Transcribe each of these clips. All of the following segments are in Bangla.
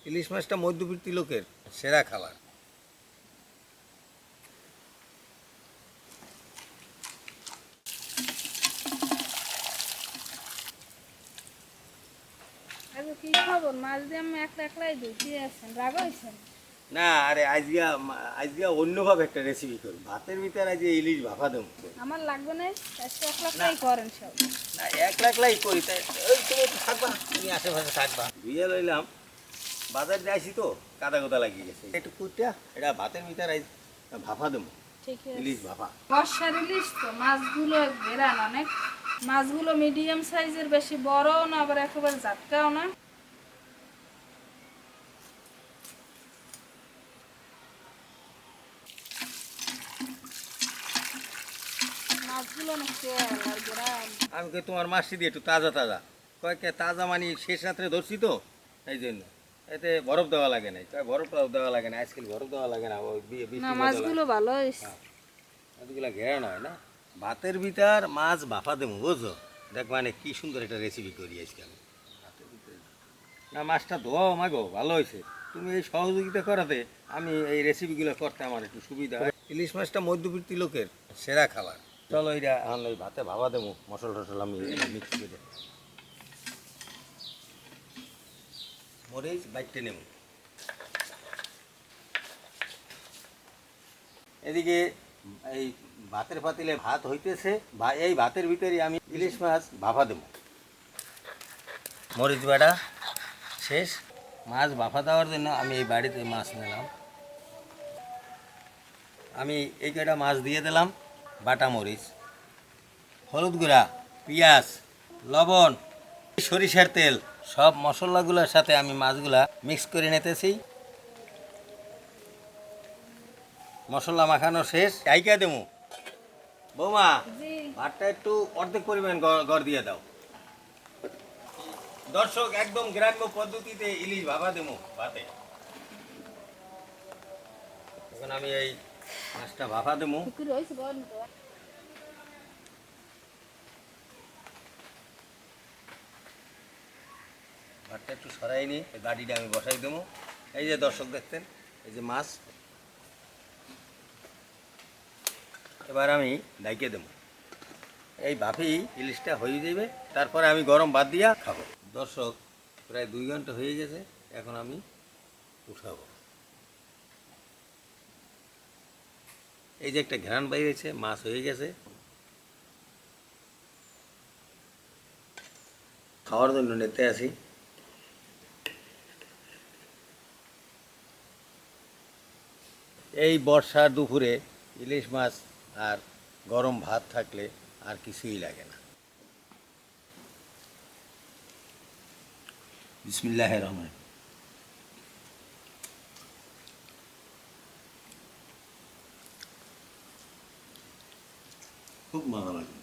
ইলিশ মাছটা মধ্যবিত্ত লোকের সেরা খাবার। কি খবর? মাছ দিয়ে আমি একলা একলাই ধুইতে আছেন, রাগ হয়েছেন? না আরে আজকে অন্যভাবে একটা রেসিপি করি। ভাতের ভিতরে আজ ইলিশ ভাপা দেবো। আমার লাগবে না, একলা একলাই করেন সব। না একলা একলাই করি, তাই ওই তুমি একটু থাকবা, তুমি আশেপাশে থাকবা। ধুয়ে লইলাম, বাজার দিয়ে আসি তো কাদা কোদা লাগিয়ে গেছে, একটু কুটটা এটা ভাতের ভিতরে আজ ভাপা দেবো। ঠিক আছে, ইলিশ ভাপা। বর্ষার ইলিশ তো, মাছগুলো ঘেরান অনেক। মাছগুলো মিডিয়াম সাইজের, বেশি বড়ও না আবার একেবারে জাটকাও না। মাছগুলো না তেল আর ঘেরান। আমি কই তোমার মাছটি দিয়ে একটু তাজা তাজা, কয়েকটা তাজা মানে শেষ রাত্রে ধরছি তো, এই জন্য এতে বরফ দেওয়া লাগে না। বরফ দেওয়া লাগে না, আজকাল বরফ দেওয়া লাগে না। ওই না, মাছগুলো ভালো হয়েছে। মাছগুলো ঘেরা নয় না, ভাতের ভিতর মাছ ভাপা দেবো, বুঝছো? দেখ মানে কি সুন্দর একটা রেসিপি করি আজকে আমি। না মাছটা ধোয়াও মাগো, ভালো হয়েছে। তুমি এই সহযোগিতা করাতে আমি এই রেসিপিগুলো করতে আমার একটু সুবিধা হয়। ইলিশ মাছটা মধ্যবিত্ত লোকের সেরা খাবার। চলো এইটা এখন ওই ভাতে ভাপা দেবো, মশলা টসলা আমি মিক্স করে মরিচ বাইটে নেব। এদিকে এই ভাতের পাতিলে ভাত হইতেছে, এই ভাতের ভিতরে আমি ইলিশ মাছ ভাপা দেব। মরিচ বাটা শেষ, মাছ ভাপা দেওয়ার জন্য আমি এই বাড়িতে মাছ নিলাম। আমি এই কটা মাছ দিয়ে দিলাম, বাটা মরিচ, হলুদ গুঁড়া, পেঁয়াজ, লবণ, সরিষার তেল, সব মশলাগুলোর সাথে আমি মাছগুলা মিক্স করে নিতেছি। মশলা মাখানো শেষ, টাইকা দেবো। বৌমা, ভাতটা একটু অর্ধেক পরিমাণ গড় দিয়ে দাও। দর্শক, একদম গ্রাম্য পদ্ধতিতে ইলিশ ভাপা দেবো ভাতে। এখন আমি এই মাছটা ভাপা দেবো। ভাতটা একটু সরাই নিই, গাড়িটা আমি বসাই দেবো। এই যে দর্শক দেখতেন, এই যে মাছ, এবার আমি ডাইকে দেবো। এই ভাপেই ইলিশটা হয়ে যাবে, তারপরে আমি গরম ভাত দিয়া খাবো। দর্শক, প্রায় 2 ঘন্টা হয়ে গেছে, এখন আমি উঠাবো। এই যে একটা ঘ্রাণ বাইরেছে, মাছ হয়ে গেছে, খাওয়ার জন্য নিতে আসি। এই বর্ষার দুপুরে ইলিশ মাছ আর গরম ভাত থাকলে আর কিছুই লাগে না। বিসমিল্লাহির রহমানির রহিম। খুব মজা লাগে।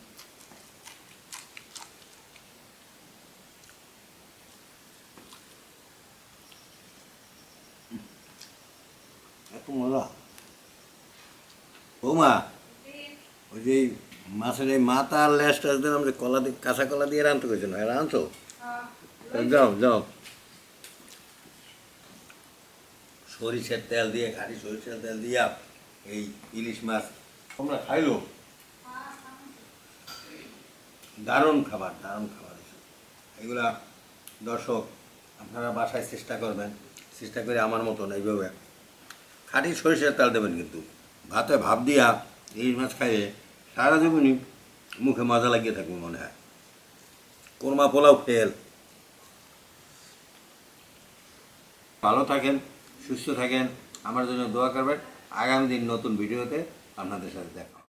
এত মজা। বৌমা, ওই যে মাছের এই মাথা আর লেজটা দিলাম, যে কলা দিয়ে, কাঁচা কলা দিয়ে রাঁধতে গেছে না, রাঁধছো? যাও যাও, সরিষার তেল দিয়ে, খাঁটি সরিষার তেল দিয়া এই ইলিশ মাছ তোমরা খাইলো, দারুণ খাবার, দারুণ খাবার। এগুলা দর্শক আপনারা বাসায় চেষ্টা করবেন, চেষ্টা করে আমার মতন এইভাবে খাঁটি সরিষার তেল দেবেন, কিন্তু ভাতে ভাপ দিয়া ইলিশ মাছ খাইয়ে সারা জীবনই মুখে মজা লাগিয়ে থাকবে মনে হয়। কোরমা পোলাও ফেল। ভালো থাকেন, সুস্থ থাকেন, আমার জন্য দোয়া করবেন। আগামী দিন নতুন ভিডিওতে আপনাদের সাথে দেখা।